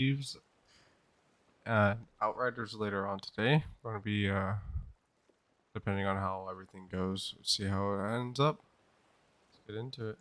Thieves Outriders later on today. Going to be depending on how everything goes. See how it ends up. Let's get into it.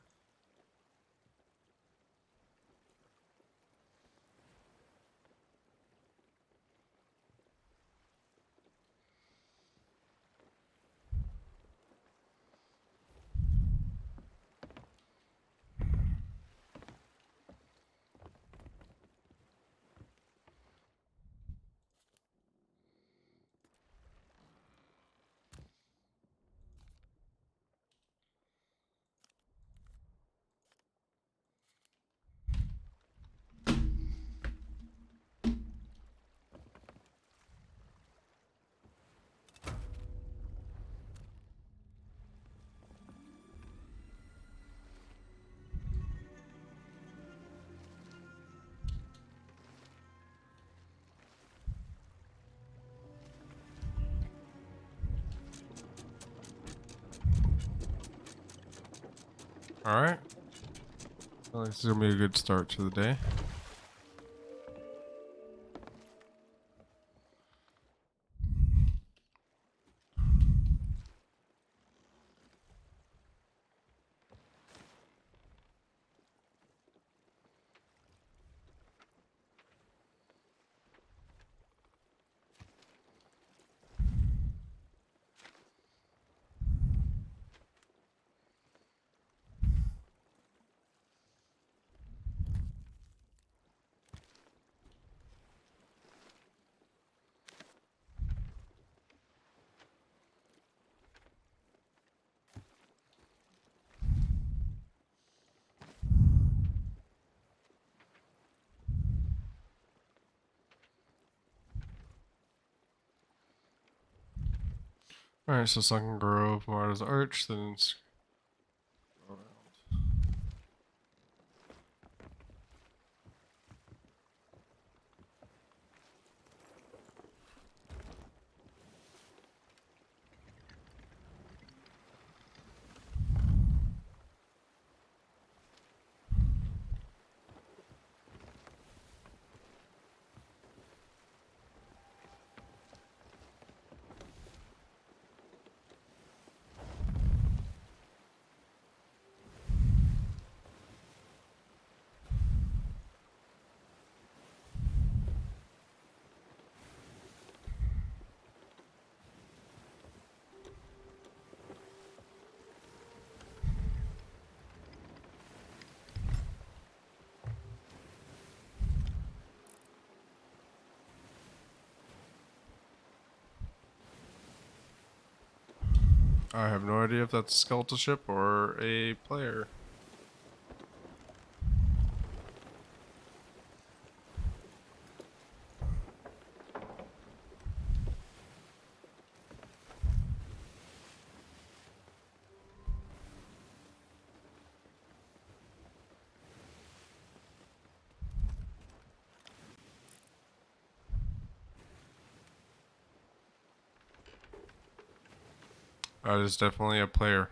All right. Well, this is gonna be a good start to the day. All right. So Sunken Grove, Marta's Arch, then it's go around. I have no idea if that's a skeletal ship or a player. That is definitely a player.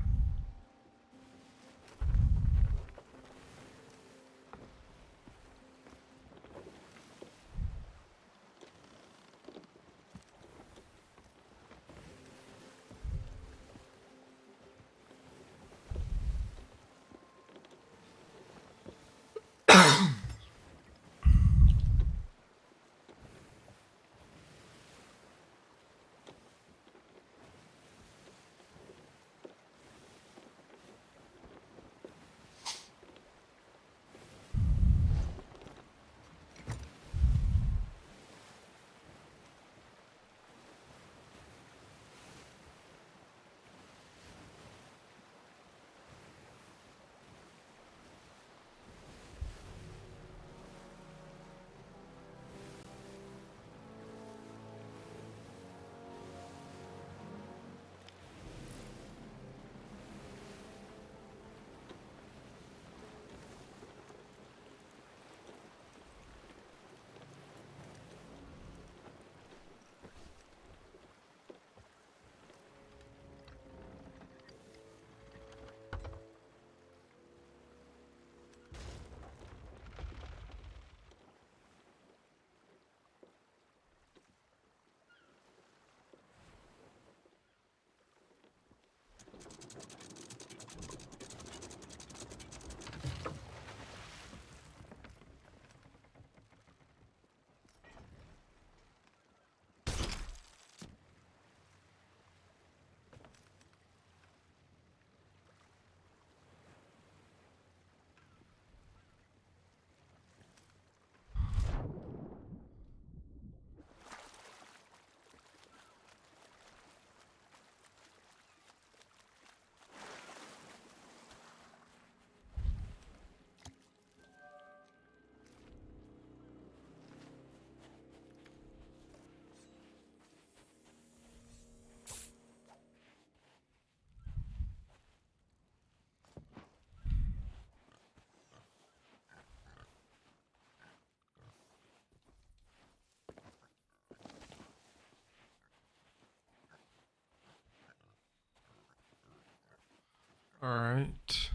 All right.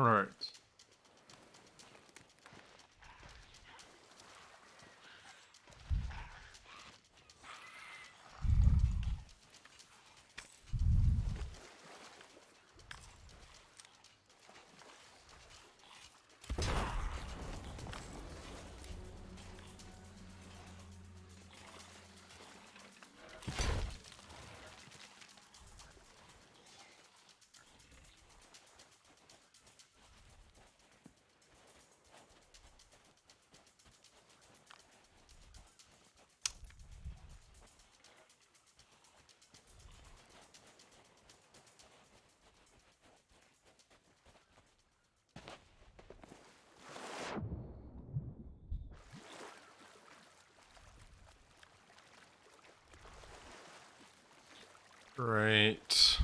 All right. Great.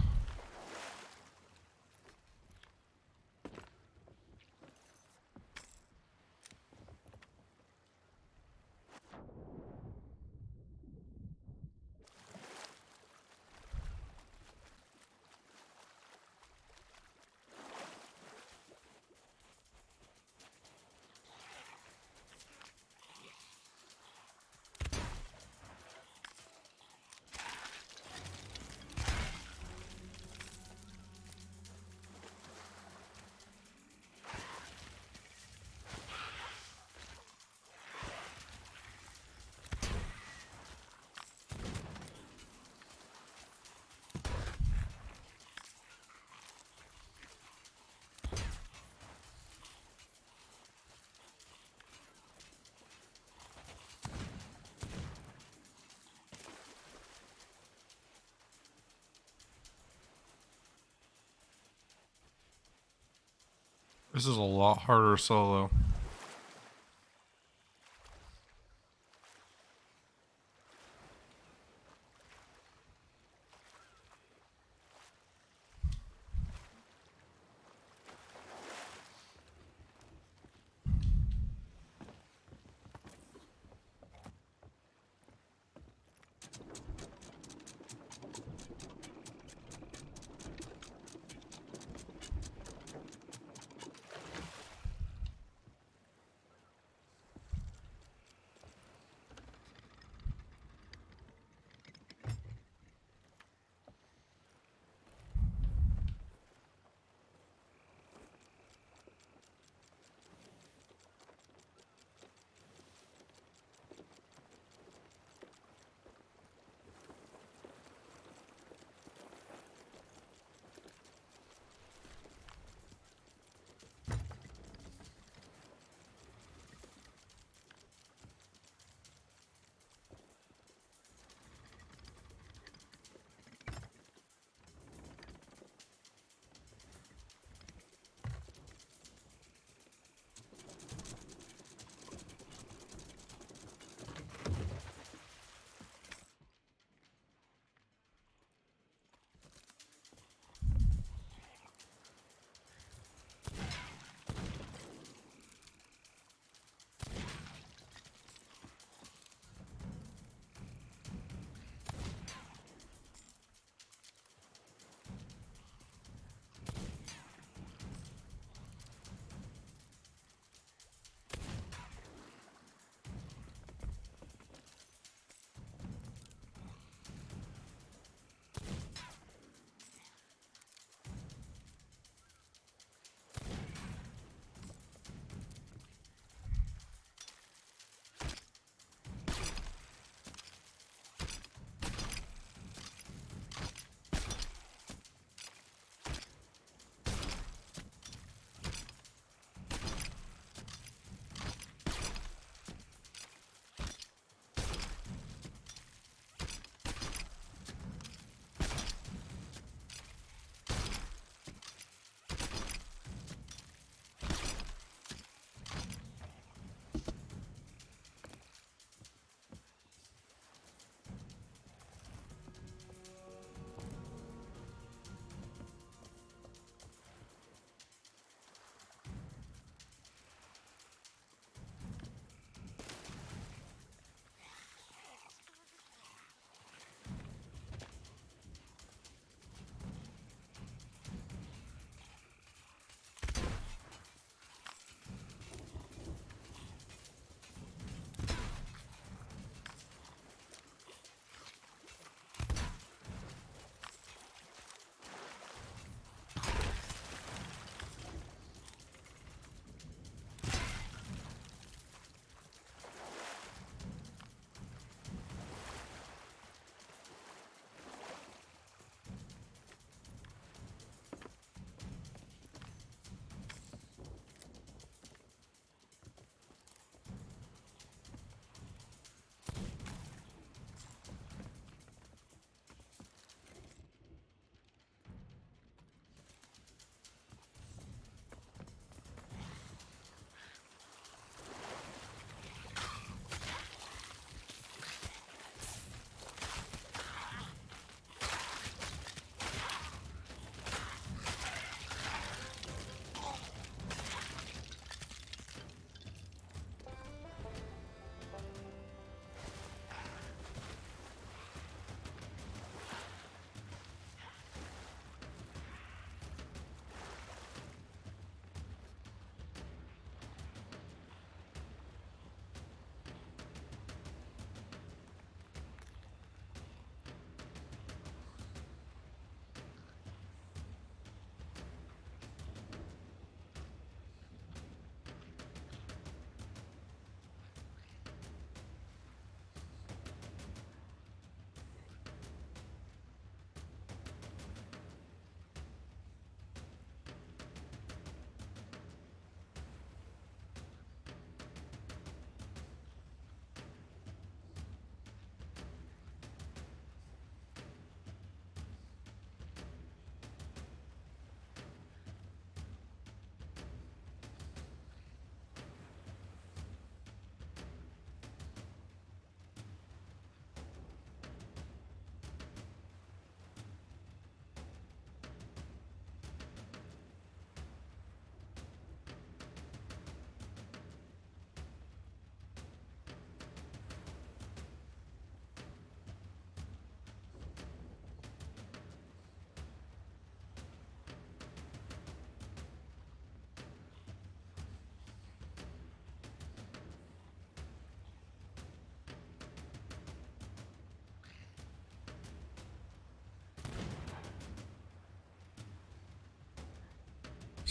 This is a lot harder solo.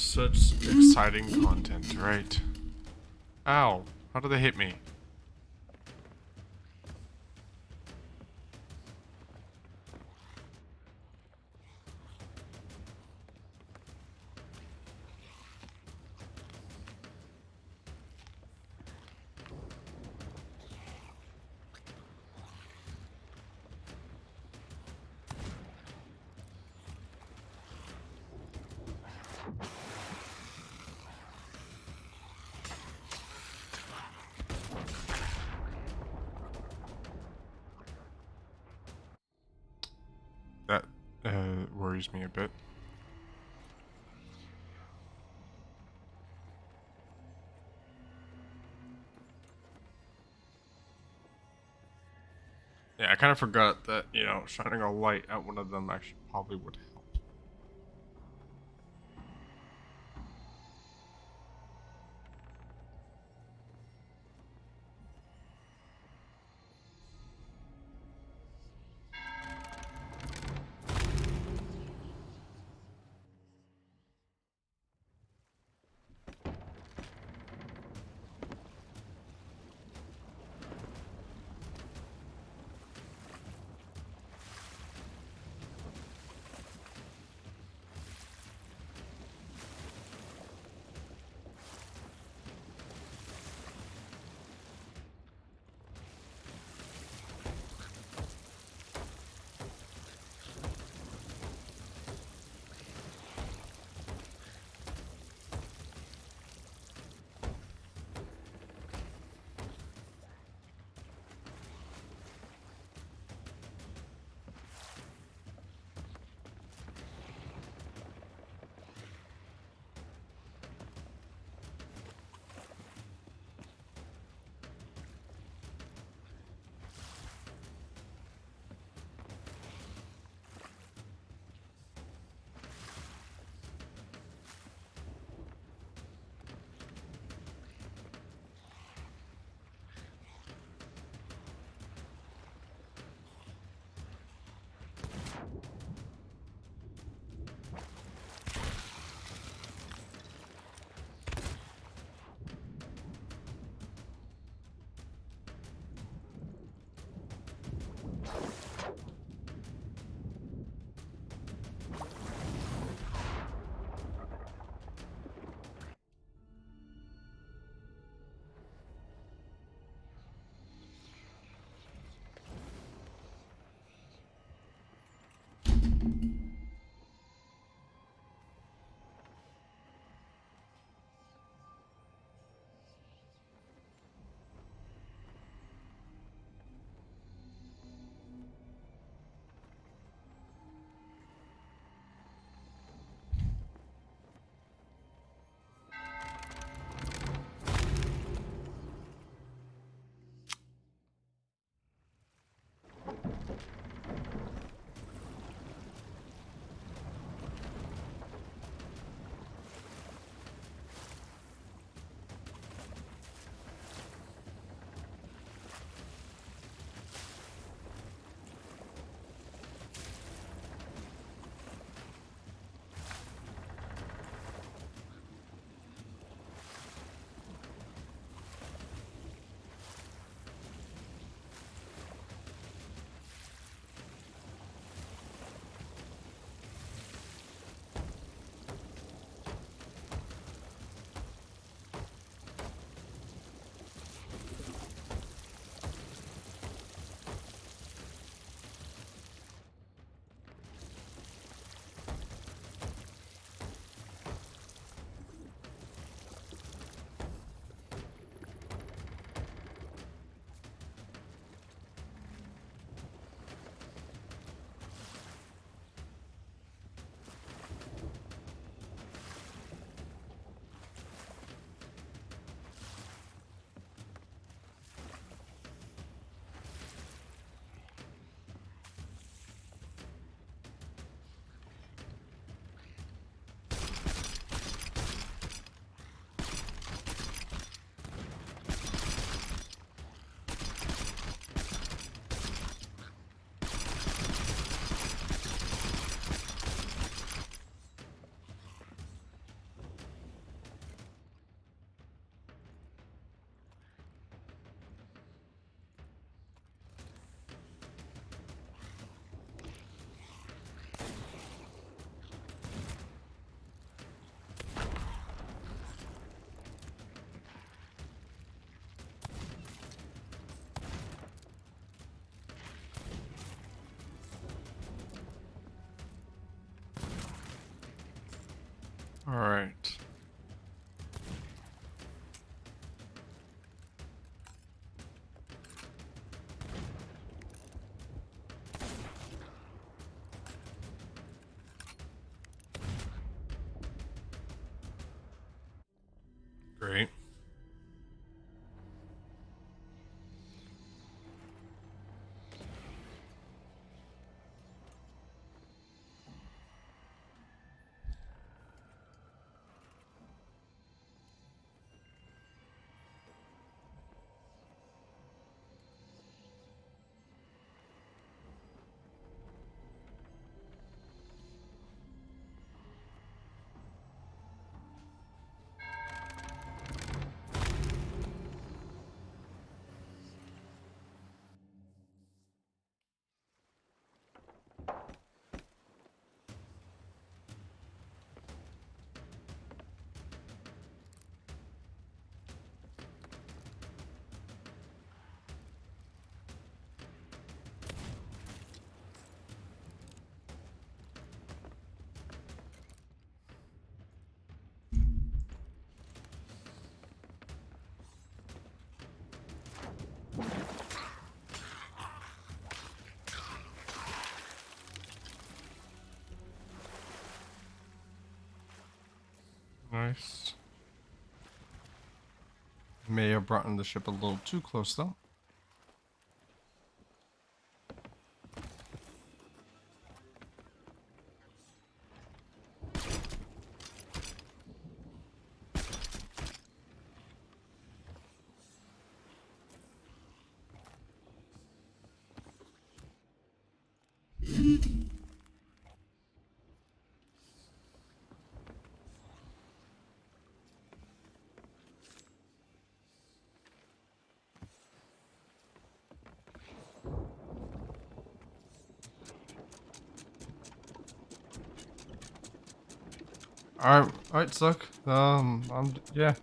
such exciting content, right? Ow. How did they hit me? That worries me a bit. Yeah, I kind of forgot that, you know, shining a light at one of them actually probably would help. All right. Great. Nice. May have brought in the ship a little too close, though. Alright, Suck. Yeah,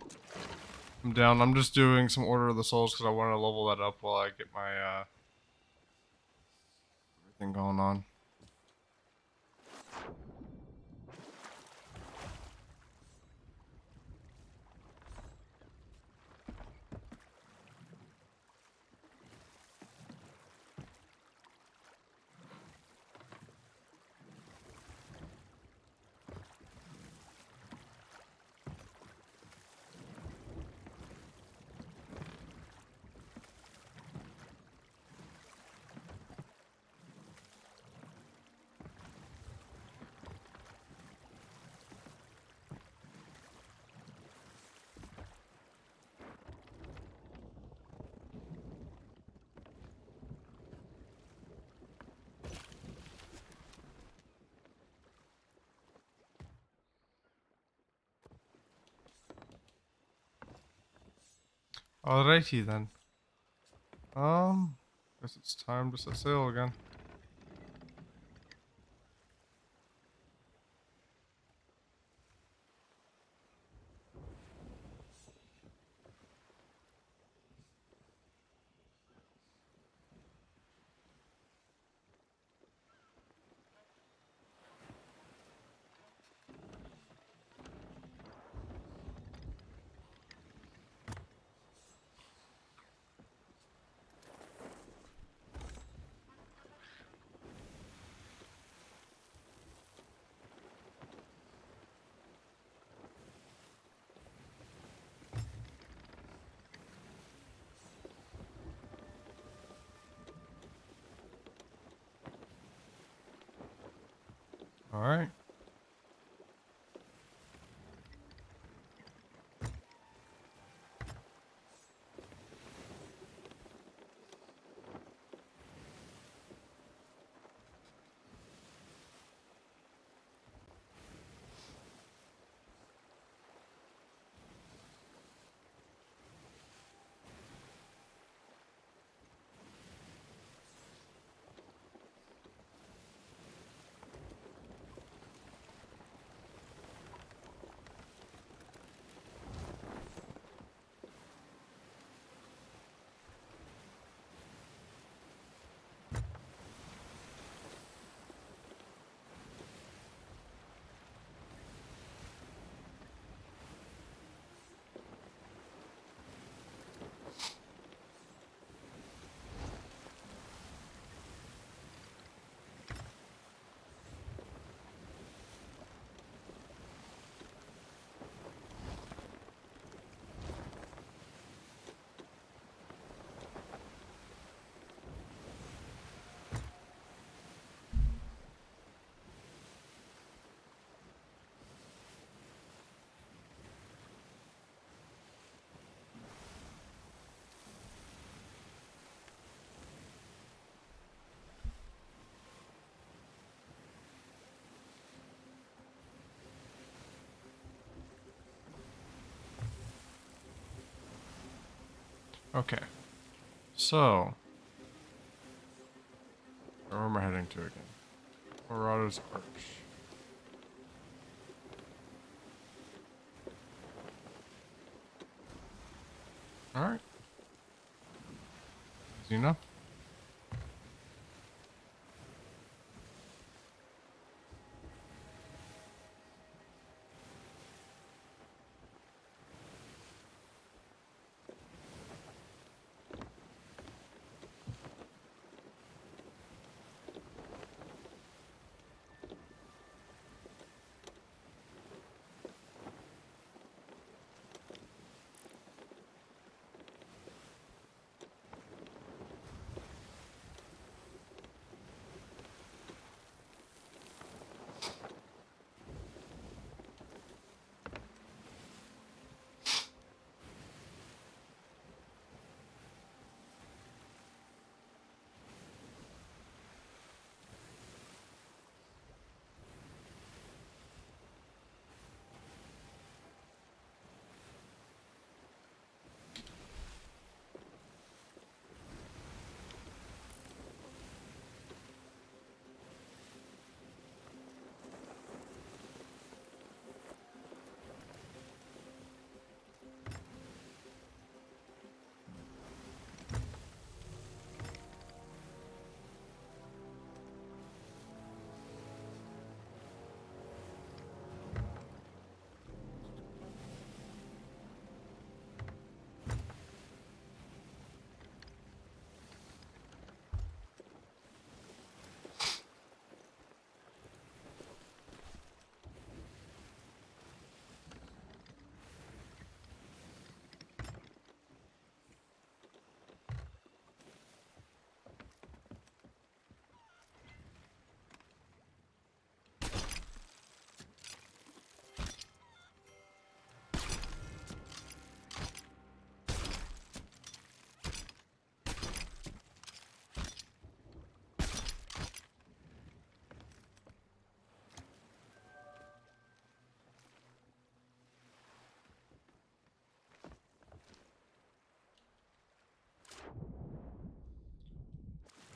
I'm down. I'm just doing some Order of the Souls because I want to level that up while I get my, everything going on. Alrighty then. Guess it's time to set sail again. Alright. Okay. So, where am I heading to again? Colorado's Arch. Alright. Easy enough.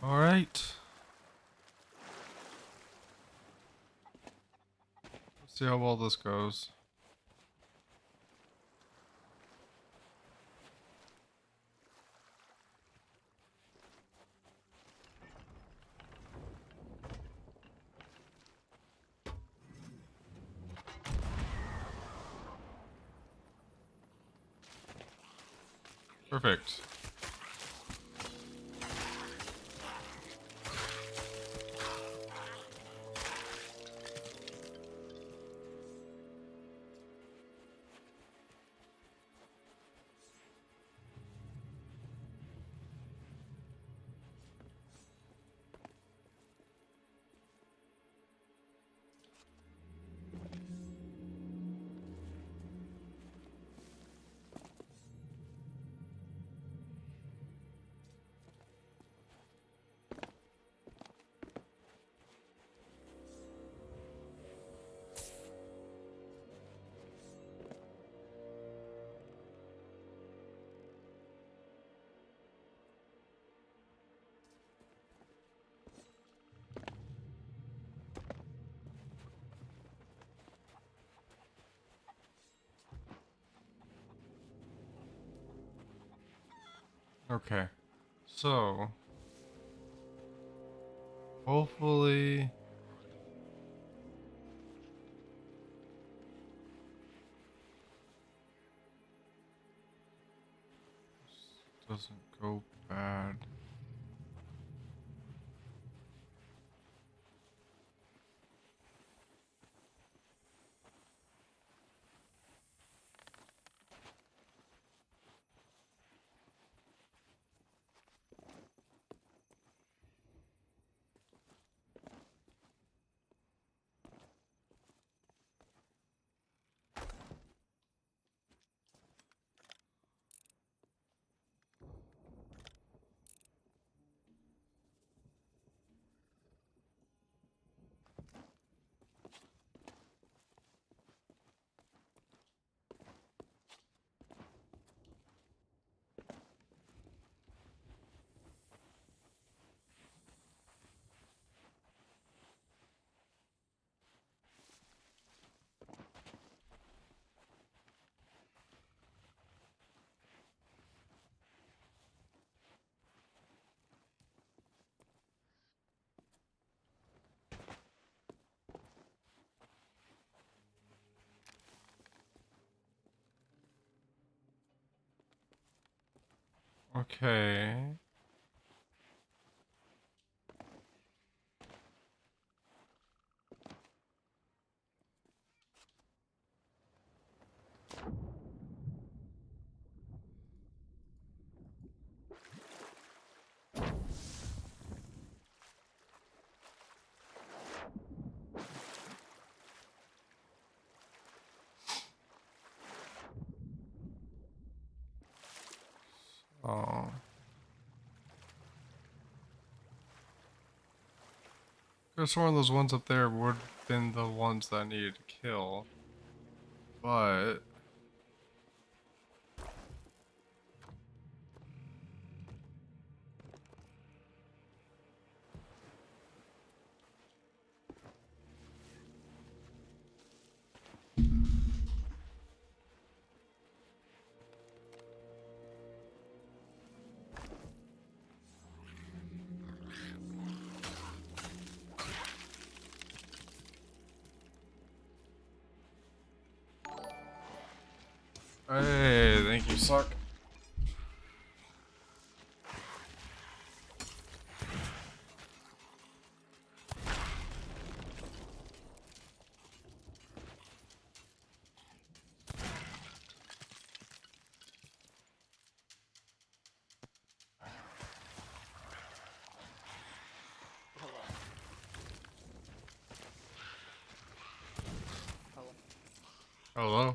Alright. Let's see how well this goes. Perfect. Okay. So, hopefully this doesn't go bad. Okay. Oh. There's one of those ones up there would have been the ones that I needed to kill. But hey, thank you, suck. Hello. Hello. Hello?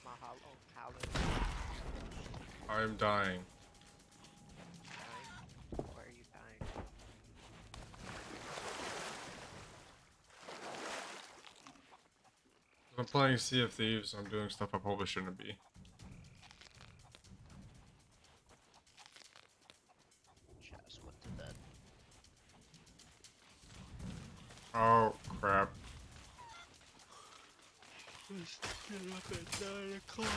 Mahalo. Hello. I'm dying. Dying? Why are you dying? I'm playing Sea of Thieves, I'm doing stuff I probably shouldn't be. Just went to bed. Oh, crap. Let's get up at 9 o'clock.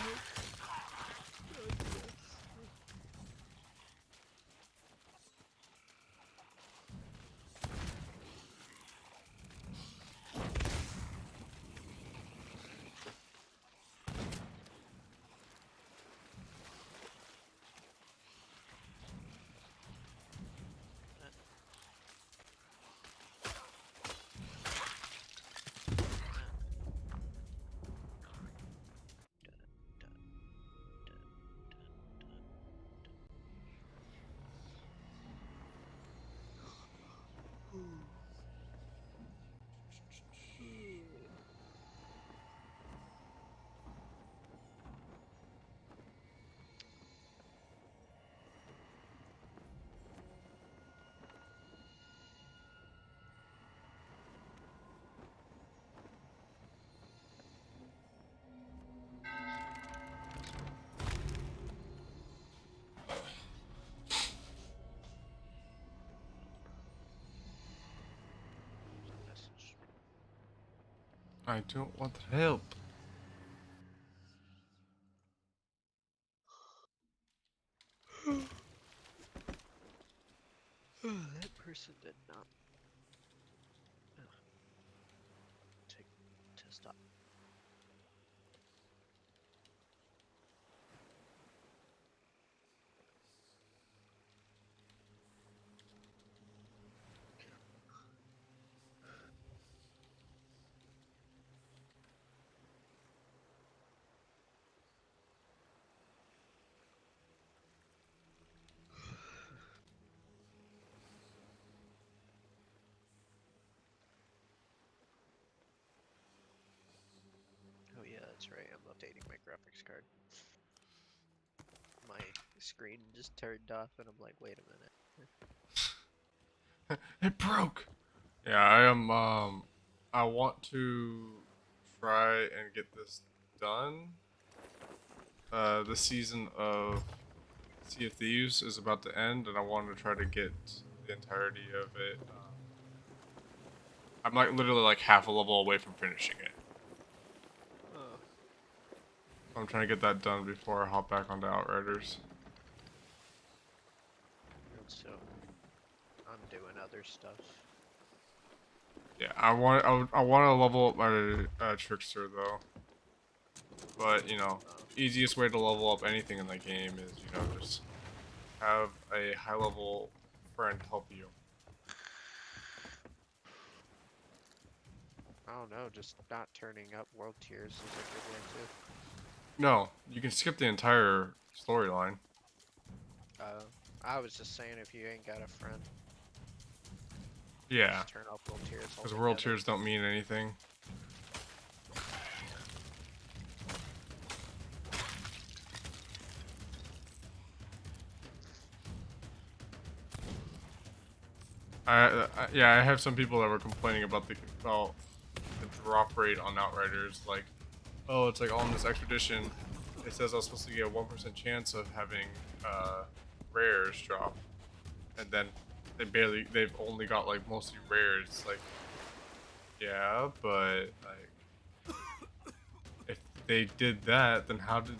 Message. I don't want help. That person did not take to stop. Oh yeah, that's right. I'm updating my graphics card. My screen just turned off, and I'm like, wait a minute. It broke! Yeah, I am, I want to try and get this done. The season of Sea of Thieves is about to end, and I want to try to get the entirety of it. I'm like literally like half a level away from finishing it. Oh, I'm trying to get that done before I hop back onto Outriders. and so I'm doing other stuff. Yeah, I want to level up my Trickster though. But you know, Oh, easiest way to level up anything in the game is just have a high level friend help you. I don't know, just not turning up world tiers is a good way too. No, you can skip the entire storyline. I was just saying if you ain't got a friend, Yeah, just turn off world tiers because world altogether. tiers don't mean anything. Yeah, I have some people that were complaining about the drop rate on Outriders. Like, oh, it's like all in this expedition. It says I was supposed to get a 1% chance of having rares drop, and then they've only got like mostly rares. It's like, yeah, but like if they did that, then how do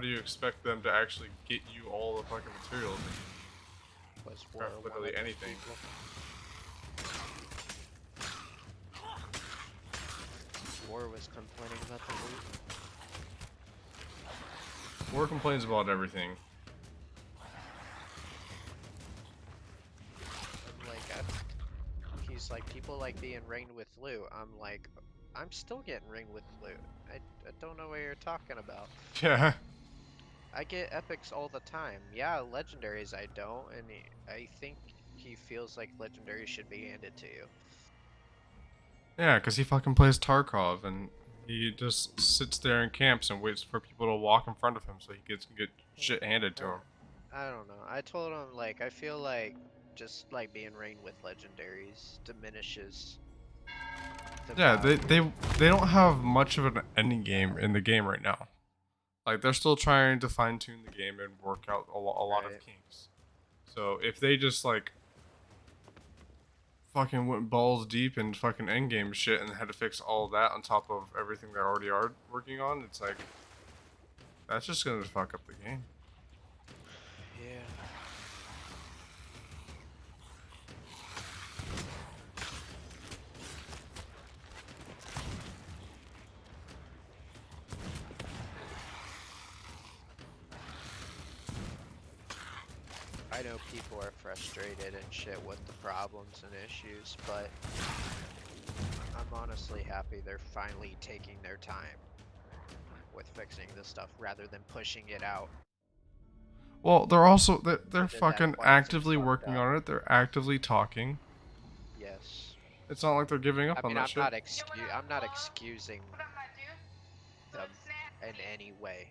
you expect them to actually get you all the fucking materials? Was Craft war one literally of those anything. people? War was complaining about the loot. War complains about everything. And like, he's like, people like being ranked with loot. I'm like, I'm still getting ranked with loot. I don't know what you're talking about. Yeah. I get epics all the time. Yeah, legendaries I don't, and I think he feels like legendaries should be handed to you. Yeah, because he fucking plays Tarkov and he just sits there and camps and waits for people to walk in front of him so he gets get shit handed to him. I don't know. I told him like I feel like just like being ranked with legendaries diminishes the Yeah, value. they don't have much of an ending game in the game right now. Like they're still trying to fine tune the game and work out a lot of Right. kinks. So if they just like fucking went balls deep in fucking endgame shit and had to fix all of that on top of everything they already are working on, it's like that's just gonna fuck up the game. Yeah. I know people are frustrated and shit with the problems and issues, but I'm honestly happy they're finally taking their time with fixing this stuff rather than pushing it out. Well, they're They did that fucking twice and actively fucked working up. on it. They're actively talking. Yes. It's not like they're giving I up on mean, that shit. I'm not excusing them in any way,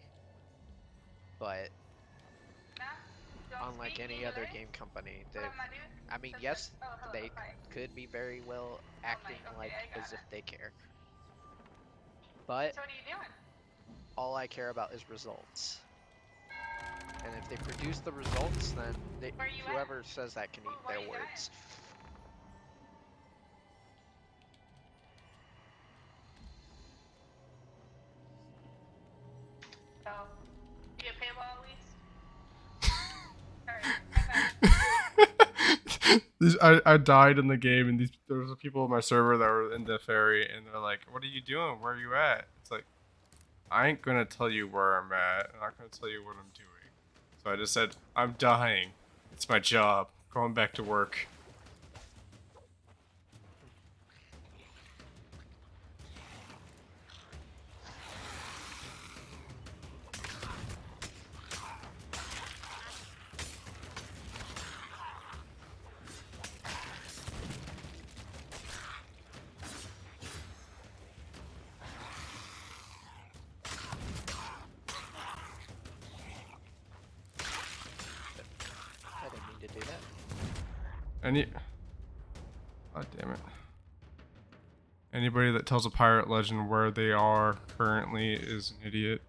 but unlike any other game company, I mean, yes, they could be very well acting like as if they care, but all I care about is results. And if they produce the results, then whoever says that can eat their words. So, you get paintball at least? I died in the game, and there was people on my server that were in the ferry, and they're like, "What are you doing? Where are you at?" It's like, I ain't gonna tell you where I'm at. I'm not gonna tell you what I'm doing. So I just said, I'm dying. It's my job. Going back to work. I didn't mean to do that. God damn it. Anybody that tells a pirate legend where they are currently is an idiot.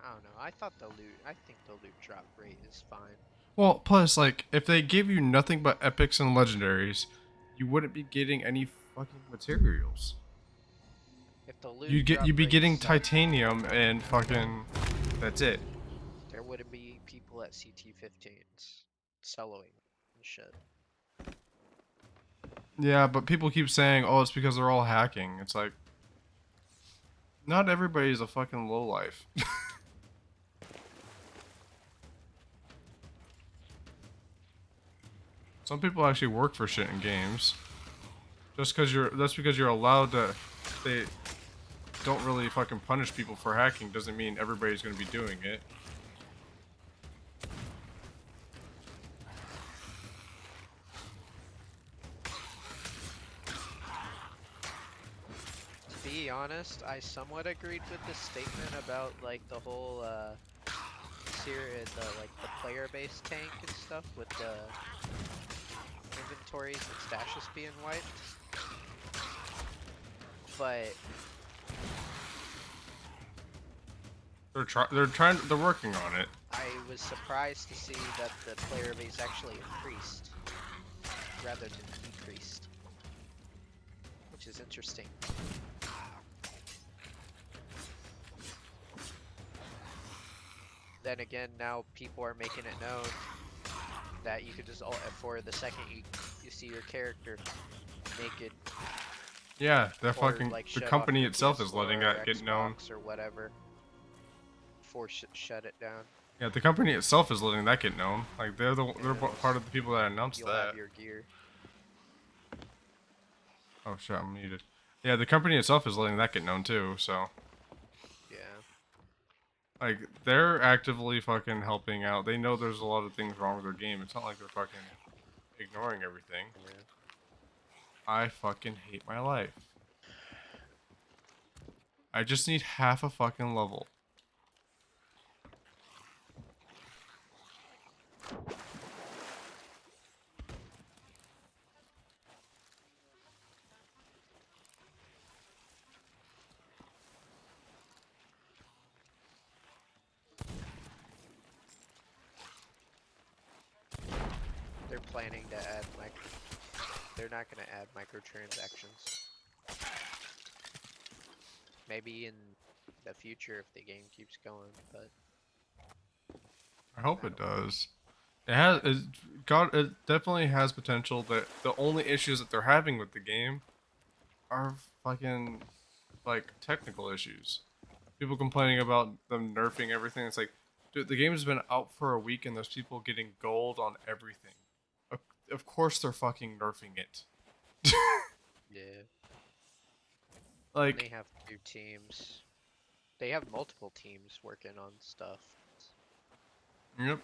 I don't know. I think the loot drop rate is fine. Well, plus, like, if they give you nothing but epics and legendaries, you wouldn't be getting any fucking materials. If the loot drop You'd be rate getting sucked, titanium and fucking that's it. wouldn't be people at CT15s soloing and shit. Yeah, but people keep saying, "Oh, it's because they're all hacking." It's like, not everybody's a fucking lowlife. Some people actually work for shit in games. That's because you're allowed to. They don't really fucking punish people for hacking. Doesn't mean everybody's gonna be doing it. To be honest, I somewhat agreed with this statement about like the whole the player-based tank and stuff with the inventories and stashes being wiped. But They're working on it. I was surprised to see that the player base actually increased rather than decreased, which is interesting. Then again, now people are making it known that you could just Alt F4 the second you see your character naked. Yeah, Or fucking like the shut off company your itself is PS4 letting or that get known. Xbox or whatever. Shut it down. Yeah, the company itself is letting that get known. Like they're part of the people that announced You'll that. have your gear. Oh shit, I'm muted. Yeah, the company itself is letting that get known too. So Yeah. like they're actively fucking helping out. They know there's a lot of things wrong with their game. It's not like they're fucking ignoring everything. Yeah. I fucking hate my life. I just need half a fucking level. They're planning to add They're not gonna add microtransactions. Maybe in the future if the game keeps going, but I hope it does. It definitely has potential. That the only issues that they're having with the game are fucking like technical issues. People complaining about them nerfing everything. It's like, dude, the game has been out for a week and there's people getting gold on everything. Of course they're fucking nerfing it. yeah. Like, They have 2 teams. They have multiple teams working on stuff. yep.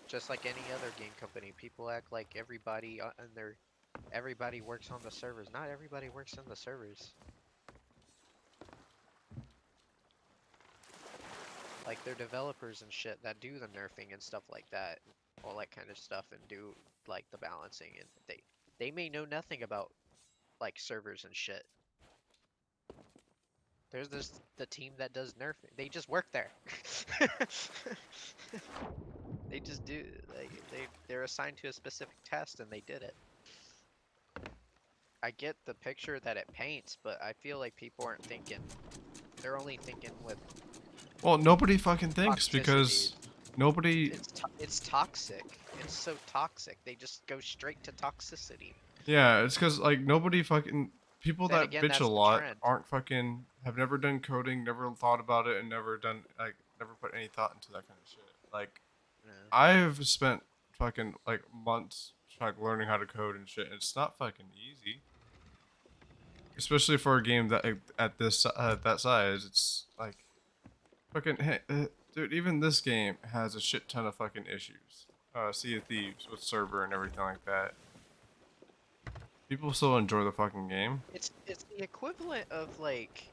Just like any other game company, people act like everybody works on the servers. Not everybody works on the servers. Like they're developers and shit that do the nerfing and stuff like that, all that kind of stuff, and do like the balancing. And they may know nothing about like servers and shit. There's the team that does nerfing. They just work there. They just do they're assigned to a specific task and they did it. I get the picture that it paints, but I feel like people aren't thinking. They're only thinking with Well, nobody fucking thinks toxicity. because nobody. It's toxic. It's so toxic. They just go straight to toxicity. Yeah, it's because like nobody fucking people Then that again, bitch that's a the lot trend. aren't fucking have never done coding, never thought about it, and never put any thought into that kind of shit. Like Yeah. I've spent fucking like months like learning how to code and shit. And it's not fucking easy, especially for a game that at that size. It's like fucking hey, dude. Even this game has a shit ton of fucking issues. Sea of Thieves with server and everything like that. People still enjoy the fucking game. It's the equivalent of like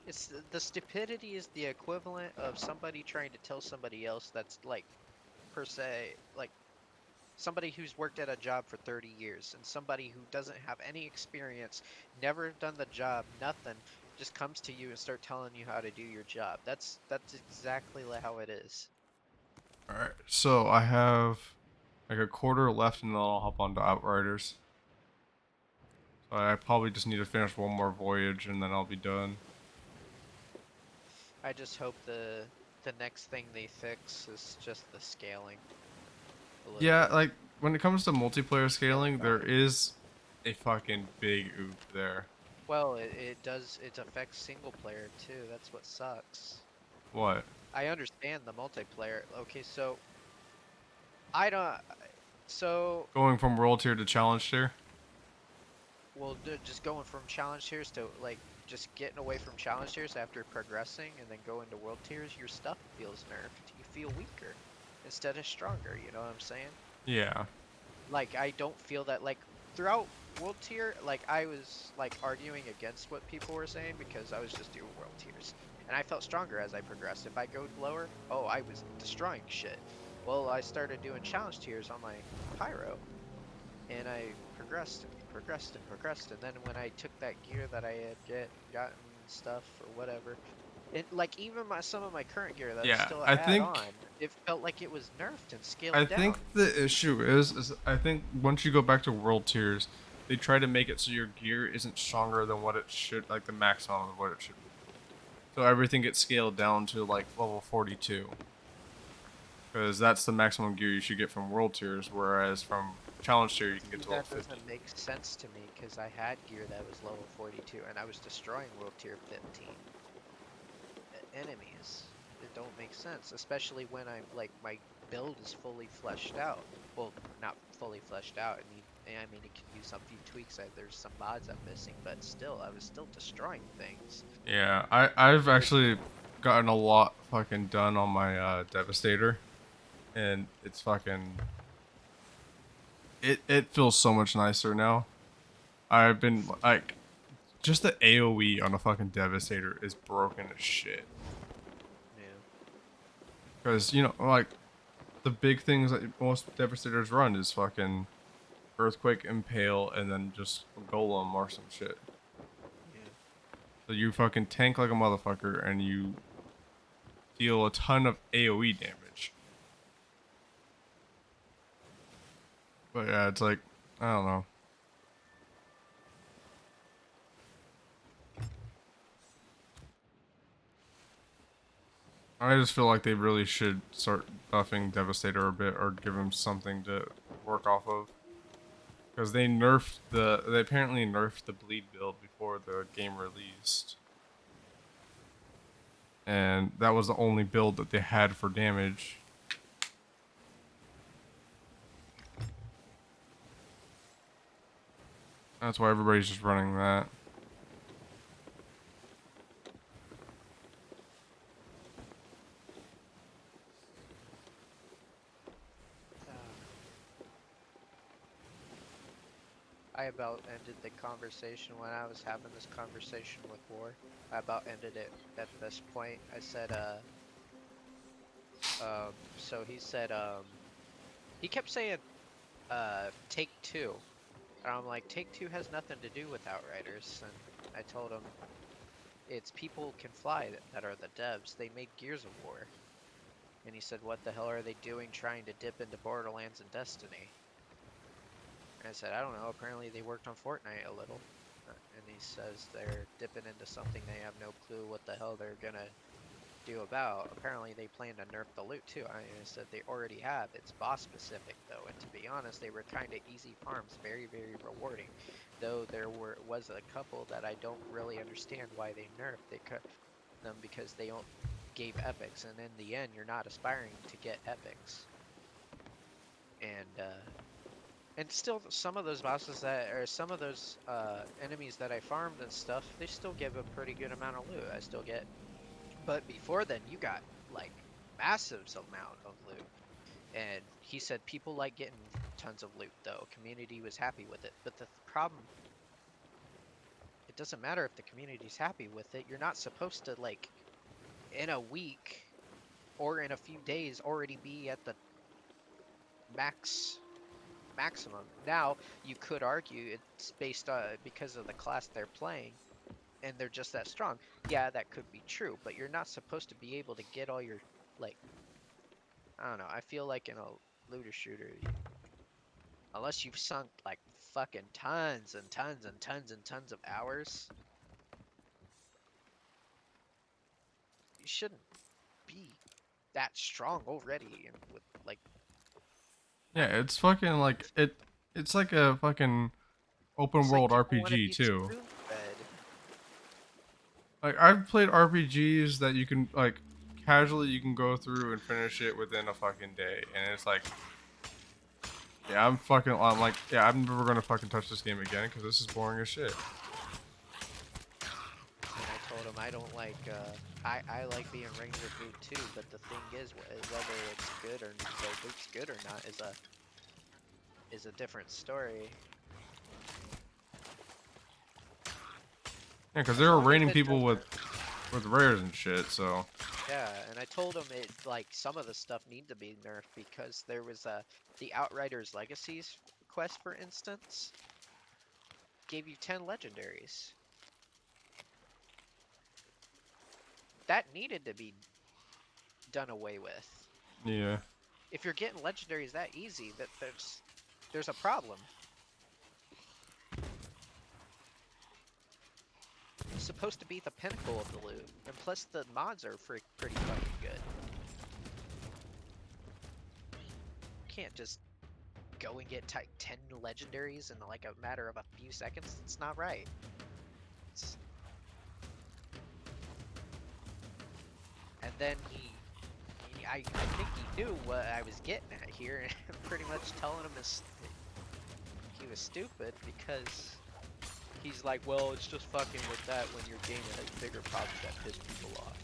the stupidity is the equivalent of somebody trying to tell somebody else that's like per se like somebody who's worked at a job for 30 years and somebody who doesn't have any experience, never done the job, nothing, just comes to you and start telling you how to do your job. That's exactly how it is. Alright, so I have like a quarter left and then I'll hop onto Outriders. So I probably just need to finish one more voyage and then I'll be done. I just hope the the next thing they fix is just the scaling a little Yeah, bit. like when it comes to multiplayer scaling, there fine. is a fucking big oop there. Well, it affects single player too. That's what sucks. What? I understand the multiplayer. Okay, so I don't. So Going from world tier to challenge tier? well, just going from challenge tiers to like just getting away from challenge tiers after progressing and then go into world tiers, your stuff feels nerfed. You feel weaker instead of stronger. You know what I'm saying? Yeah. Like I don't feel that like throughout world tier, like I was like arguing against what people were saying because I was just doing world tiers. And I felt stronger as I progressed. If I go lower, oh, I was destroying shit. Well, I started doing challenge tiers on my pyro and I progressed and progressed and progressed. And then when I took that gear that I had gotten stuff or whatever, it like even some of my current gear that I Yeah. still I had think on, it felt like it was nerfed and I scaled think down. the issue is I think once you go back to world tiers, they try to make it so your gear isn't stronger than what it should, like the maximum of what it should be. So everything gets scaled down to like level 42. Because that's the maximum gear you should get from world tiers, whereas from challenge tier you can get See, to level that 50. doesn't make sense to me because I had gear that was level 42 and I was destroying world tier 15 enemies. It don't make sense, especially when I'm like my build is fully fleshed out. Well, not fully fleshed out. I mean, it could use a few tweaks. There's some mods I'm missing, but still, I was still destroying things. Yeah, I've Whereas, actually gotten a lot fucking done on my Devastator, and it's fucking it feels so much nicer now. I've been like just the AOE on a fucking Devastator is broken as shit. yeah, Because you know like the big things that most Devastators run is fucking Earthquake, Impale, and then just Golem or some shit. yeah. So you fucking tank like a motherfucker and you deal a ton of AOE damage. But yeah, it's like I don't know. I just feel like they really should start buffing Devastator a bit or give him something to work off of. Because they apparently nerfed the bleed build before the game released. And that was the only build that they had for damage. That's why everybody's just running that. Uh, I about ended the conversation when I was having this conversation with War. I about ended it at this point. I said, so he said, he kept saying, take two. And I'm like, take two has nothing to do with Outriders. And I told him, it's people can fly that are the devs. They made Gears of War. And he said, what the hell are they doing trying to dip into Borderlands and Destiny? And I said, I don't know. Apparently they worked on Fortnite a little. And he says they're dipping into something they have no clue what the hell they're gonna do about. Apparently they plan to nerf the loot too. I said they already have. It's boss specific though, and to be honest, they were kind of easy farms, very very rewarding. Though there was a couple that I don't really understand why they nerfed. They cut them because they don't gave epics, and in the end, you're not aspiring to get epics. And still, some of those bosses that, or some of those enemies that I farmed and stuff, they still give a pretty good amount of loot. I still get, but before then, you got like massive amount of loot. And he said people like getting tons of loot though. Community was happy with it. But the problem, it doesn't matter if the community's happy with it. You're not supposed to like in a week or in a few days already be at the maximum. Now, you could argue it's based on because of the class they're playing and they're just that strong. Yeah, that could be true, but you're not supposed to be able to get all your like I don't know. I feel like in a looter shooter, unless you've sunk like fucking tons and tons and tons and tons of hours, you shouldn't be that strong already, and with like Yeah, it's fucking like it's like a fucking open it's like world people want to RPG be too. spoon-fed. Like I've played RPGs that you can like casually you can go through and finish it within a fucking day, and it's like, yeah, I'm like, yeah, I'm never gonna fucking touch this game again because this is boring as shit. And I told him I don't like, I like being Ranger Boot too, but the thing is, whether it's good or the boot's good or not is a different story. Yeah, because they As were long as raining it people doesn't, with rares and shit. So yeah. And I told him it like some of the stuff need to be nerfed because there was the Outriders Legacies quest, for instance, gave you 10 legendaries. That needed to be done away with. yeah. If you're getting legendaries that easy, that there's a problem. It's supposed to be the pinnacle of the loot, and plus the mods are pretty fucking good. You can't just go and get 10 legendaries in like a matter of a few seconds. It's not right. It's... And then I think he knew what I was getting at here, and pretty much telling him he was stupid because he's like, well, it's just fucking with that when your game has bigger problems that piss people off.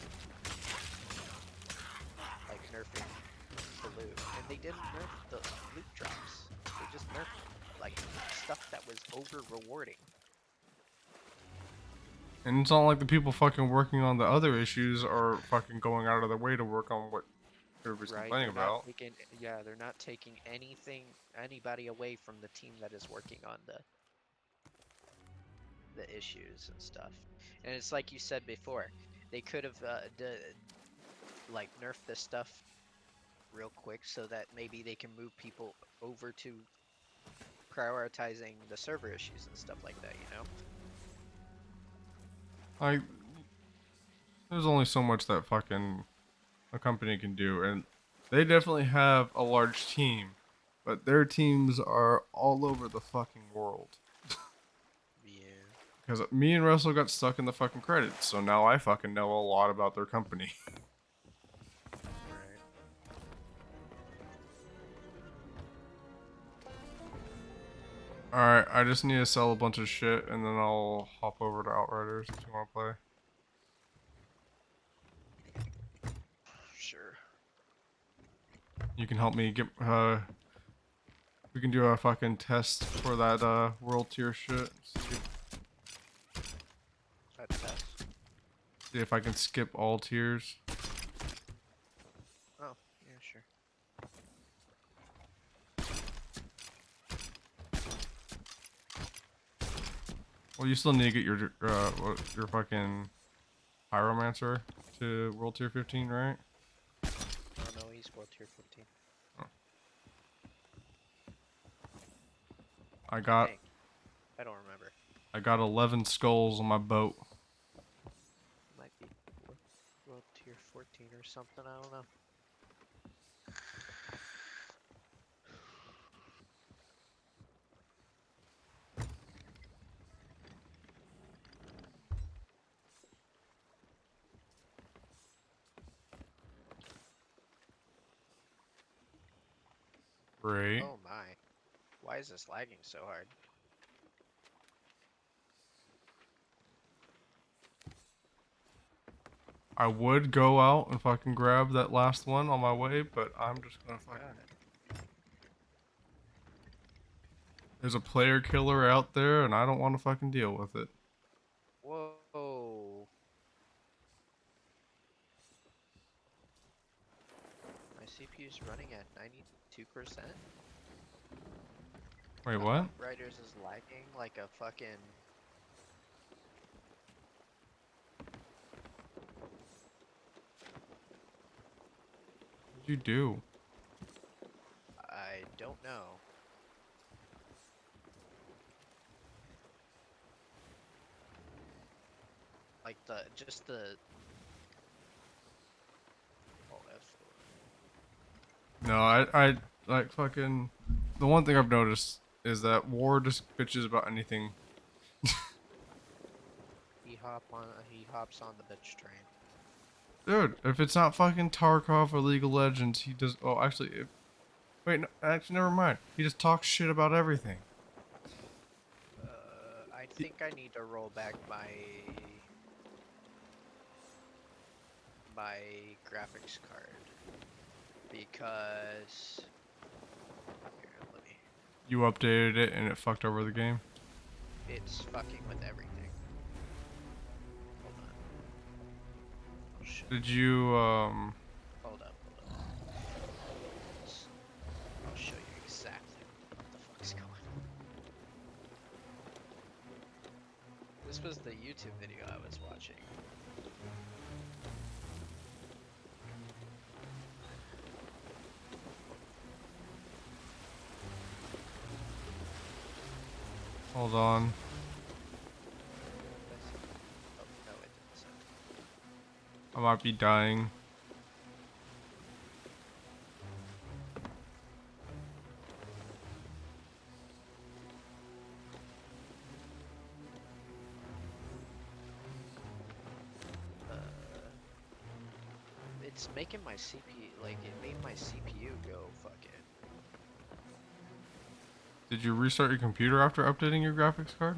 Like nerfing the loot. And they didn't nerf the loot drops. They just nerfed like stuff that was over rewarding. And it's not like the people fucking working on the other issues are fucking going out of their way to work on what everybody's Right? complaining They're not about. taking, yeah, they're not taking anybody away from the team that is working on the issues and stuff. And it's like you said before, they could have like nerfed this stuff real quick so that maybe they can move people over to prioritizing the server issues and stuff like that, you know? Like, there's only so much that fucking a company can do, and they definitely have a large team, but their teams are all over the fucking world. Yeah. Because me and Russell got stuck in the fucking credits, so now I fucking know a lot about their company. Right. Alright, I just need to sell a bunch of shit, and then I'll hop over to Outriders if you want to play. Sure. You can help me get, we can do a fucking test for that, world tier shit. See if I can skip all tiers. Oh, yeah, sure. Well, you still need to get your fucking Pyromancer to World Tier 15, right? Oh no, he's World Tier 15. Oh. I got I don't remember. I got 11 skulls on my boat. Might be World Tier 14 or something, I don't know. Great. Oh my. Why is this lagging so hard? I would go out and fucking grab that last one on my way, but I'm just gonna fucking... God. There's a player killer out there, and I don't want to fucking deal with it. Whoa. My CPU's running at 92%. Wait, The what? Outriders is lagging like a fucking... What'd you do? I don't know. Like just the No, I like fucking. The one thing I've noticed is that War just bitches about anything. He hops on the bitch train. Dude, if it's not fucking Tarkov or League of Legends, he does. Oh, actually, wait, no, actually, never mind. He just talks shit about everything. I think I need to roll back my graphics card because here, let me. You updated it and it fucked over the game. It's fucking with everything. Hold on. I'll show Did you. you Hold up. I'll show you exactly what the fuck's going on. This was the YouTube video I was watching. hold on? Oh, no, it didn't send. I might be dying. It's making my CPU, like, it made my CPU go fucking. Did you restart your computer after updating your graphics card?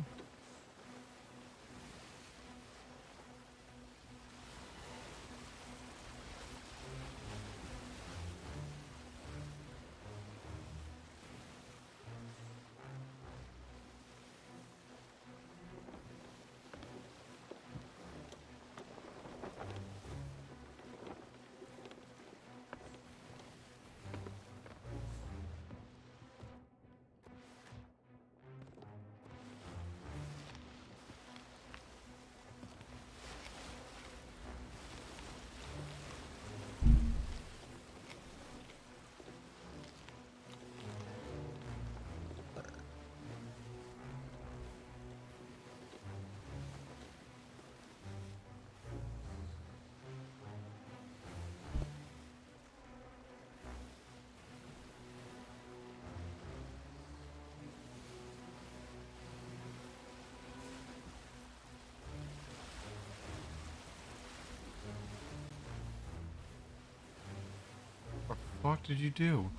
What the fuck did you do?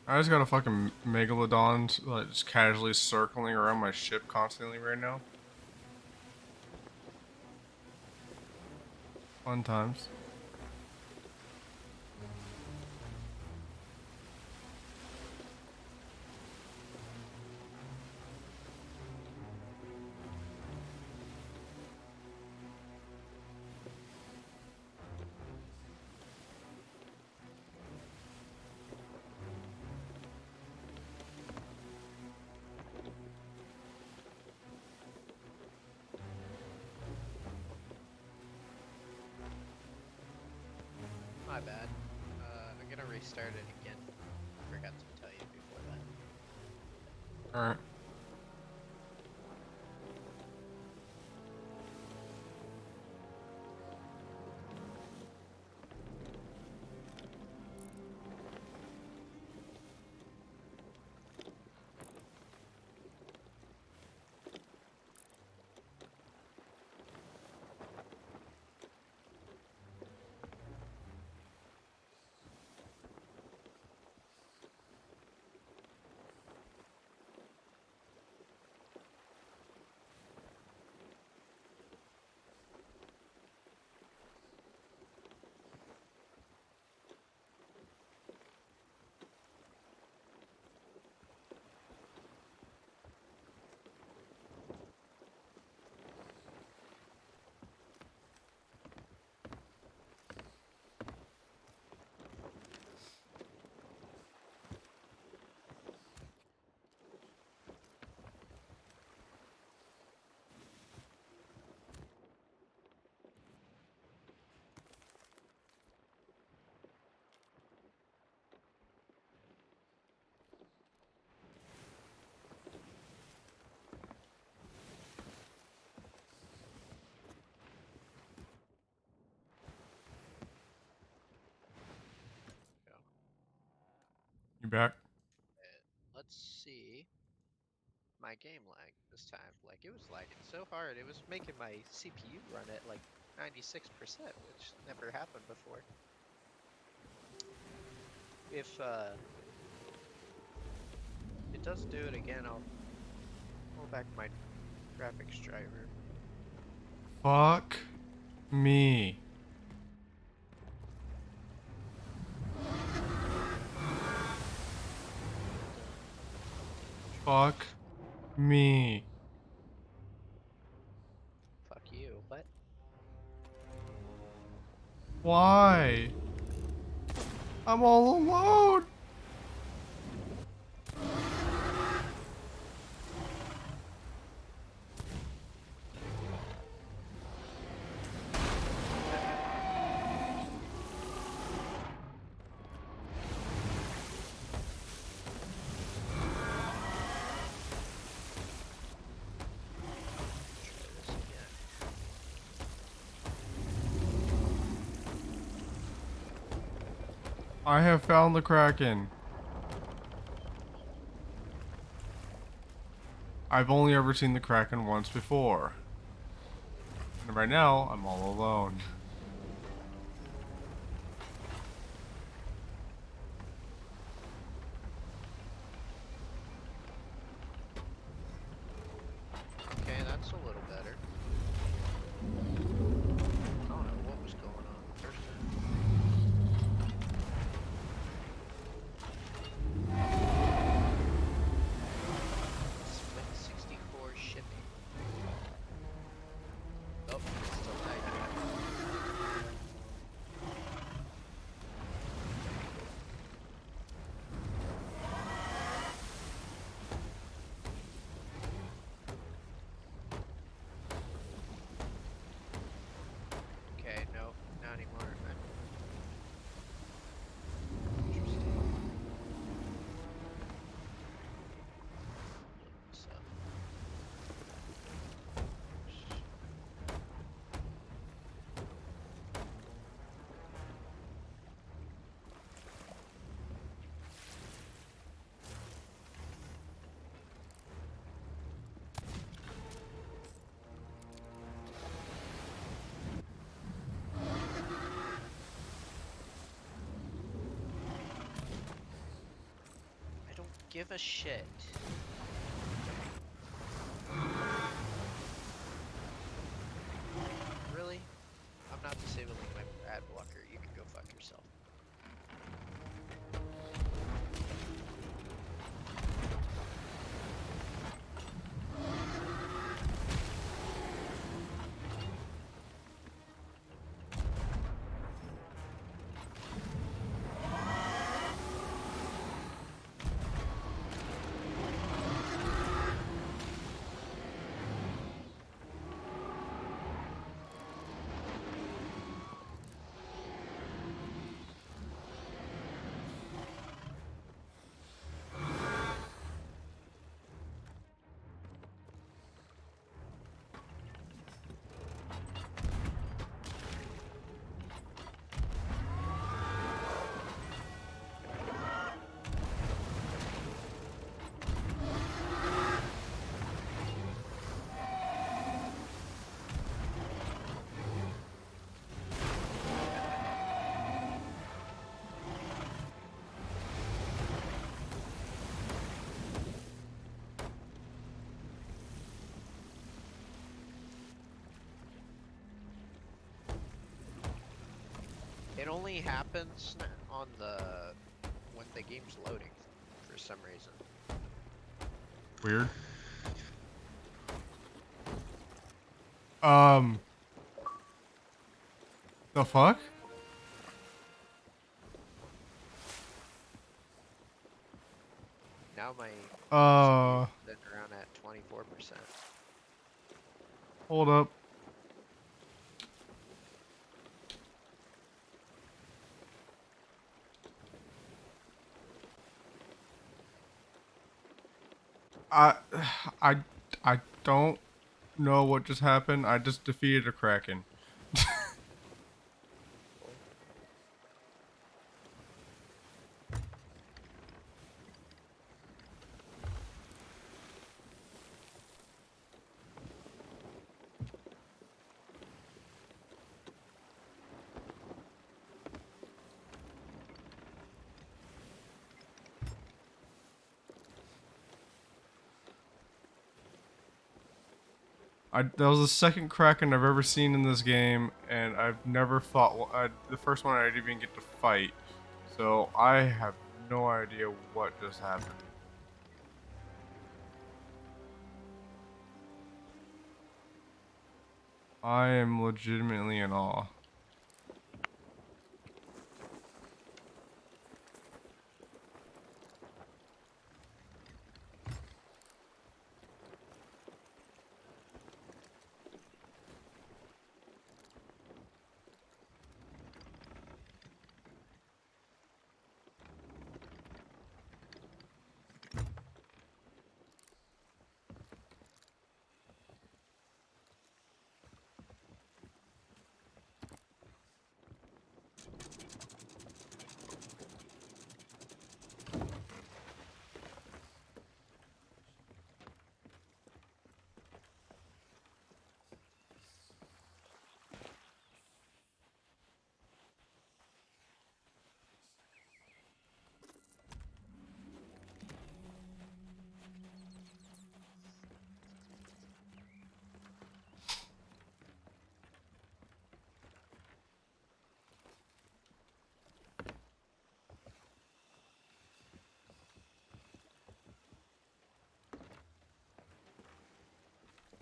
I just got a fucking megalodon like just casually circling around my ship constantly right now. Fun times. My bad. I'm gonna restart it again. Forgot to tell you before that. Alright. You back? Let's see my game lag this time. Like it was lagging so hard, it was making my CPU run at like 96%, which never happened before. If it does do it again, I'll pull back my graphics driver. Fuck me. Fuck me. Fuck you. What? Why? I'm all alone. Try this again. I have found the Kraken. I've only ever seen the Kraken once before. And right now, I'm all alone. Okay, that's a little better. I don't know what was going on the first time. Split 64 shipping. Oh, it's still typing. Okay, no, not anymore. Interesting. Look this up. I don't give a shit. Really? I'm not disabling my ad blocker. You can go fuck yourself. It only happens on when the game's loading for some reason. Weird. The fuck? Now my Uh, CPU is sitting around at 24%. hold up. I, I, I don't know what just happened. I just defeated a Kraken. That was the second Kraken I've ever seen in this game, and I've never fought one. The first one I didn't even get to fight, so I have no idea what just happened. I am legitimately in awe.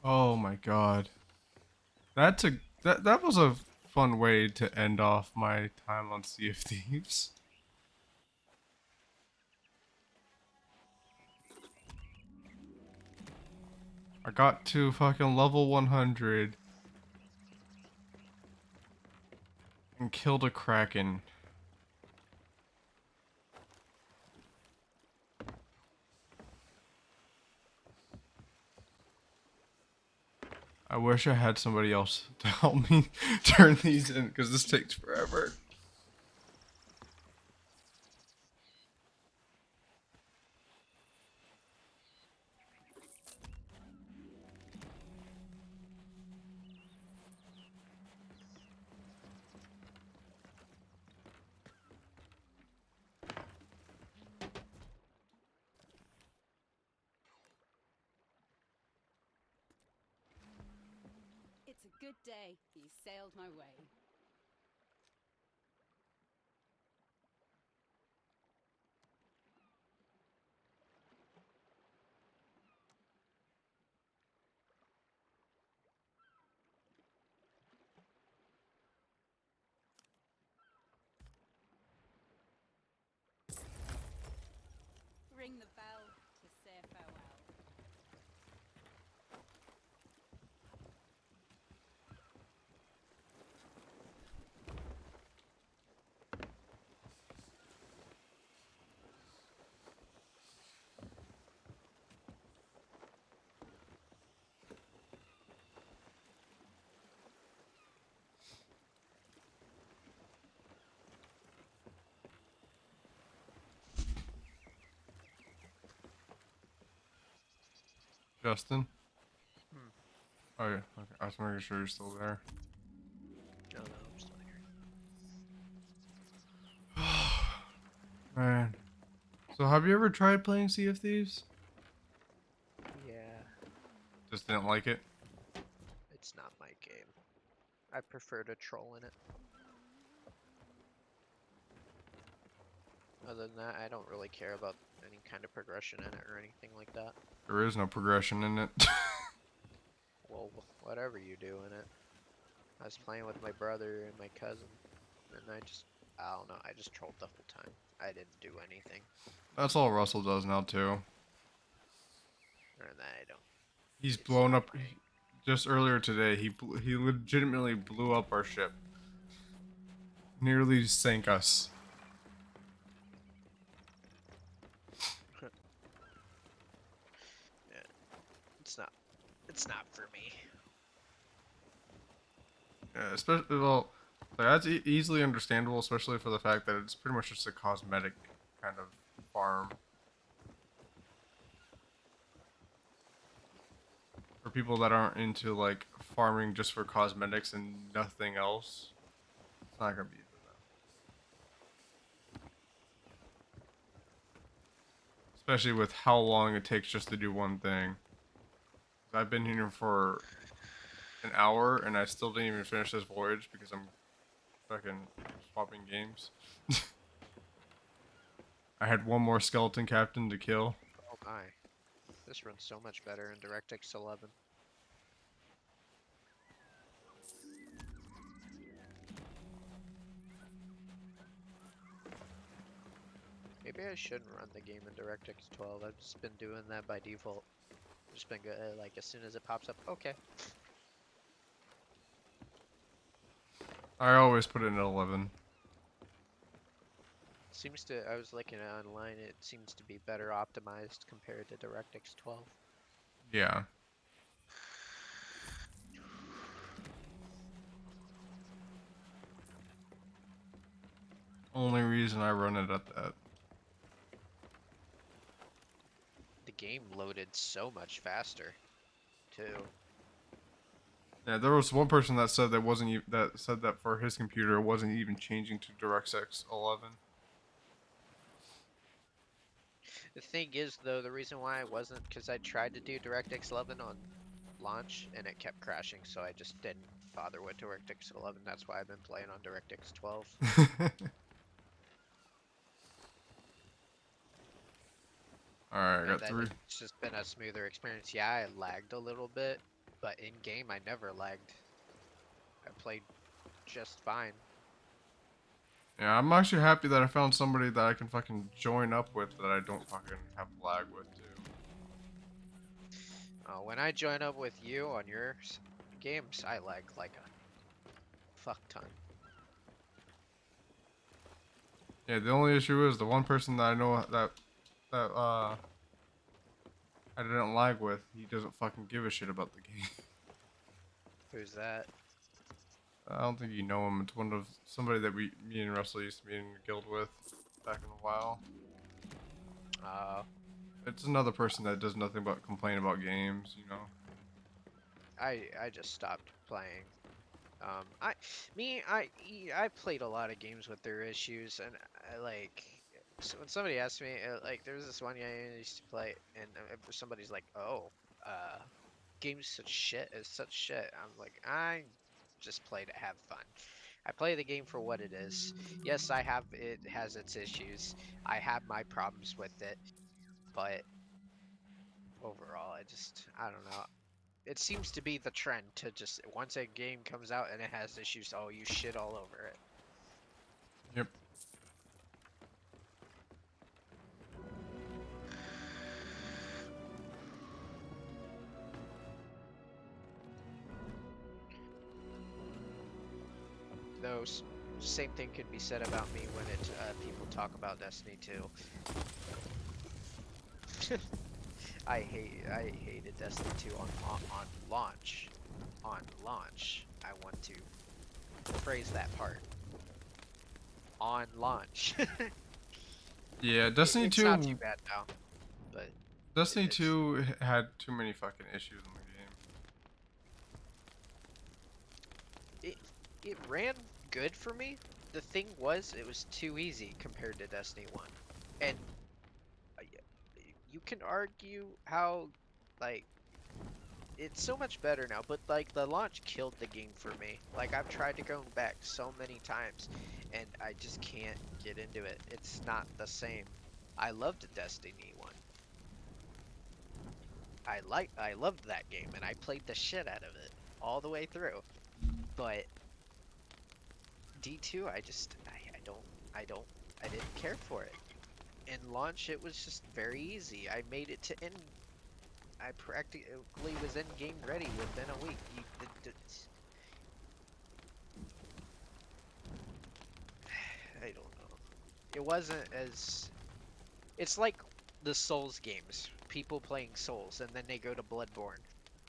Oh my god. That's a that was a fun way to end off my time on Sea of Thieves. I got to fucking level 100 and killed a Kraken. I wish I had somebody else to help me turn these in, because this takes forever. It's a good day. You sailed my way. Ring the bell to say farewell. Justin? Hmm. Oh yeah, okay. I was making sure you're still there. No, I'm still here. Man. So have you ever tried playing Sea of Thieves? Yeah, Just didn't like it? it's not my game. I prefer to troll in it. Other than that, I don't really care about any kind of progression in it or anything like that. There is no progression in it. Well, whatever you do in it. I was playing with my brother and my cousin, and I don't know, I just trolled the whole time. I didn't do anything, That's all Russell does now too. and I don't. He's It's blown not up. my. Just earlier today, he legitimately blew up our ship. Nearly sank us. Yeah, it's not. It's not for me. Yeah, especially well, like, that's easily understandable, especially for the fact that it's pretty much just a cosmetic kind of farm. For people that aren't into like farming just for cosmetics and nothing else, it's not gonna be for them. Especially with how long it takes just to do one thing. I've been here for an hour, and I still didn't even finish this voyage because I'm fucking swapping games. I had one more skeleton captain to kill. Oh my. This runs so much better in DirectX 11. Maybe I shouldn't run the game in DirectX 12. I've just been doing that by default. Just been good, like as soon as it pops up, okay. I always put it in 11. Seems to, I was looking at online, it seems to be better optimized compared to DirectX 12. Yeah. Only reason I run it at that. The game loaded so much faster, too. Yeah, there was one person that said that said that for his computer it wasn't even changing to DirectX 11. The thing is, though, the reason why I wasn't, because I tried to do DirectX 11 on launch and it kept crashing, so I just didn't bother with DirectX 11. That's why I've been playing on DirectX 12. Alright, I And got then 3. it's just been a smoother experience. Yeah, I lagged a little bit, but in game I never lagged. I played just fine. Yeah, I'm actually happy that I found somebody that I can fucking join up with that I don't fucking have lag with too. When I join up with you on your games, I lag like a fuck ton. Yeah, the only issue is the one person that I know that I didn't lag with, he doesn't fucking give a shit about the game. Who's that? I don't think you know him. It's one of somebody that me and Russell used to be in a guild with back in a while. It's another person that does nothing but complain about games, you know. I just stopped playing. I played a lot of games with their issues, and I like. So when somebody asked me, like, there was this one guy I used to play, and somebody's like, "Oh, uh, game's such shit. It's such shit." I'm like, I just play to have fun. I play the game for what it is. Yes, it has its issues. I have my problems with it, but overall, I don't know. It seems to be the trend to just once a game comes out and it has issues, oh, you shit all over it. Yep. Though same thing could be said about me when people talk about Destiny 2. I hated Destiny 2 on launch. On launch, I want to phrase that part. On launch. Yeah, Destiny It's not too 2 bad now, but Destiny it's 2 had too many fucking issues in the it it ran good for me. The thing was, it was too easy compared to Destiny 1, and you can argue how like it's so much better now, but like the launch killed the game for me. Like I've tried to go back so many times and I just can't get into it. It's not the same. I loved Destiny 1. I loved that game and I played the shit out of it all the way through. But D2 I didn't care for it. In launch it was just very easy. I made it to end. I practically was in game ready within a week. I don't know. It wasn't as. It's like the Souls games. People playing Souls and then they go to Bloodborne,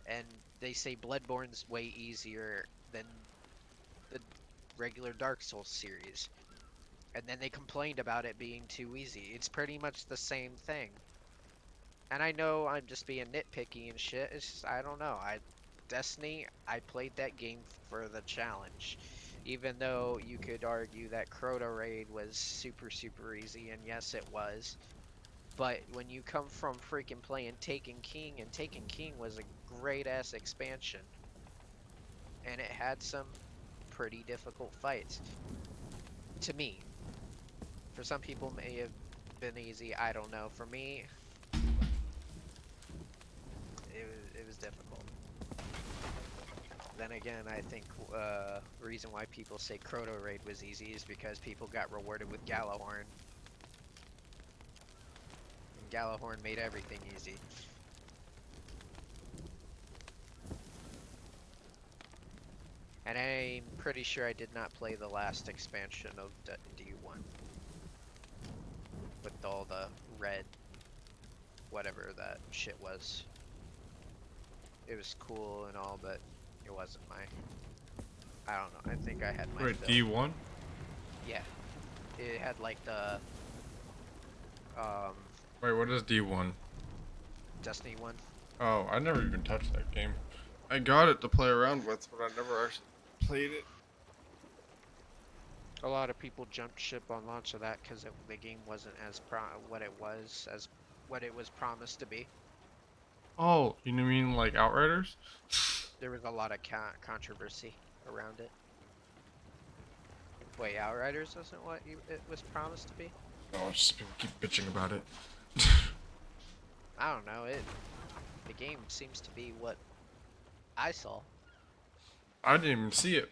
and they say Bloodborne's way easier than the regular Dark Souls series, and then they complained about it being too easy. It's pretty much the same thing. And I know I'm just being nitpicky and shit. It's just, I don't know. Destiny, I played that game for the challenge. Even though you could argue that Crota Raid was super, super easy, and yes, it was. But when you come from freaking playing Taken King, and Taken King was a great-ass expansion. and it had some pretty difficult fights. To me. For some people may have been easy, I don't know. For me, it was difficult. Then again, I think reason why people say Croto Raid was easy is because people got rewarded with Galahorn. And Galahorn made everything easy. And I'm pretty sure I did not play the last expansion of D1 with all the red, whatever that shit was. It was cool and all, but it wasn't my. I don't know. I think I had my Wait, fill. D1? Yeah, it had like the Wait, what is D1? Destiny one. Oh, I never even touched that game. I got it to play around with, but I never actually played it. A lot of people jumped ship on launch of that because the game wasn't as what it was promised to be. Oh, you mean like Outriders? There was a lot of controversy around it. Wait, Outriders wasn't what it was promised to be? Oh, just people keep bitching about it. I don't know. The game seems to be what I saw. I didn't even see it.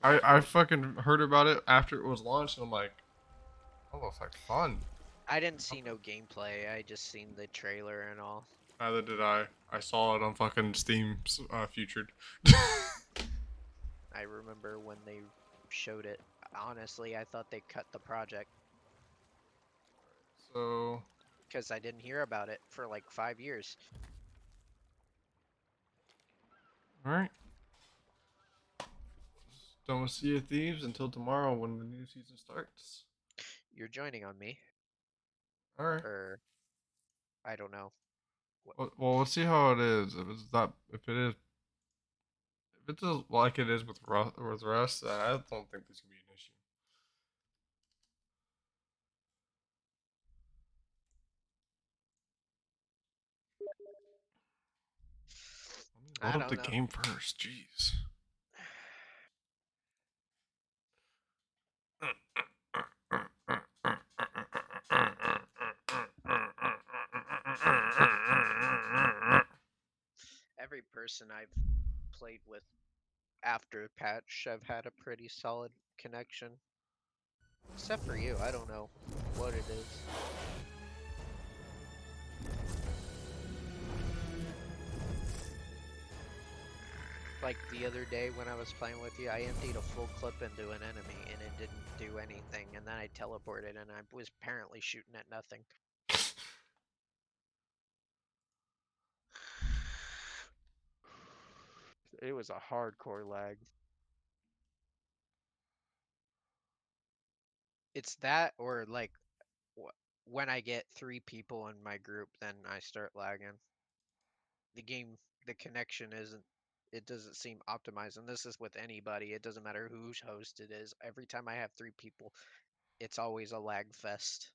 I fucking heard about it after it was launched, and I'm like, oh, looks like fun. I didn't see no gameplay. I just seen the trailer and all. Neither did I. I saw it on fucking Steam featured. I remember when they showed it. Honestly, I thought they cut the project So, because I didn't hear about it for like 5 years. alright. Done with Sea of Thieves until tomorrow when the new season starts. You're joining on me, Alright. or I don't know. Well, we'll see how it is. If it's like it is with Rust, I don't think this can be an issue. Let me I load up don't the know. game first. Jeez. Every person I've played with after patch, I've had a pretty solid connection. Except for you, I don't know what it is. Like the other day when I was playing with you, I emptied a full clip into an enemy and it didn't do anything, and then I teleported and I was apparently shooting at nothing. It was a hardcore lag. It's that, or like when I get 3 people in my group, then I start lagging. The game, the connection isn't. It doesn't seem optimized, and this is with anybody. It doesn't matter whose host it is. Every time I have 3 people, it's always a lag fest.